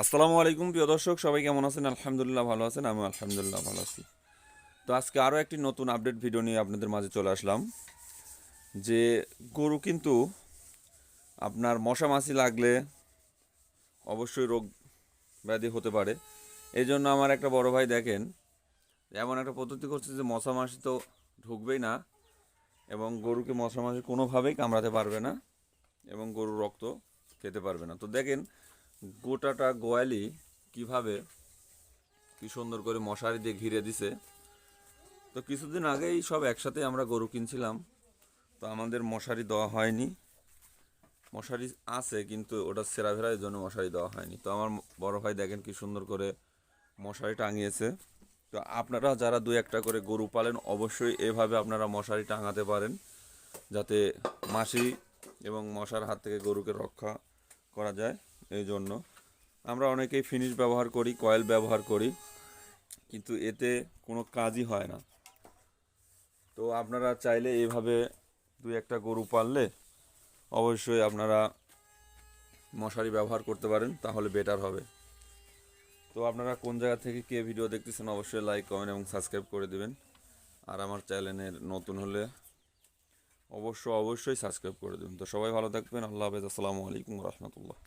আসসালামু আলাইকুম প্রিয় দর্শক, সবাই কেমন আছেন? আলহামদুলিল্লাহ ভালো আছেন, আমি আলহামদুলিল্লাহ ভালো আছি। তো আজকে আরও একটি নতুন আপডেট ভিডিও নিয়ে আপনাদের মাঝে চলে আসলাম। যে গরু কিন্তু আপনার মশা মাছি লাগলে অবশ্যই রোগ ব্যাধি হতে পারে। এই জন্য আমার একটা বড় ভাই দেখেন এমন একটা পদ্ধতি করছে যে মশা মাছি তো ঢুকবেই না, এবং গরুকে মশা মাছি কোনোভাবেই কামড়াতে পারবে না, এবং গরুর রক্ত খেতে পারবে না। তো দেখেন গোটাটা গোয়ালি কিভাবে কি সুন্দর করে মশারি দিয়ে ঘিরে দিছে। তো কিছুদিন আগেই সব একসাথে আমরা গরু কিনছিলাম, তো আমাদের মশারি দেওয়া হয়নি। মশারি আছে কিন্তু ওটা ছেঁড়াভেড়ার জন্য মশারি দেওয়া হয়নি। তো আমার বড় ভাই দেখেন কি সুন্দর করে মশারি টাঙিয়েছে। তো আপনারা যারা দুই একটা করে গরু পালেন অবশ্যই এভাবে আপনারা মশারি টাঙাতে পারেন, যাতে মাছি এবং মশার হাত থেকে গরুকে রক্ষা করা যায়। এই জন্য আমরা অনেকেই ফিনিশ ব্যবহার করি, কয়েল ব্যবহার করি, কিন্তু এতে কোনো কাজই হয় না। তো আপনারা চাইলে এইভাবে দুই একটা গরু পাললে অবশ্যই আপনারা মশারি ব্যবহার করতে পারেন, তাহলে বেটার হবে। তো আপনারা কোন জায়গা থেকে কে ভিডিও দেখতেছেন অবশ্যই লাইক, কমেন্ট এবং সাবস্ক্রাইব করে দিবেন। আর আমার চ্যানেলের নতুন হলে অবশ্যই সাবস্ক্রাইব করে দেবেন। তো সবাই ভালো থাকবেন। আল্লাহ হাফেজ। আসসালামু আলাইকুম রহমতুল্লাহ।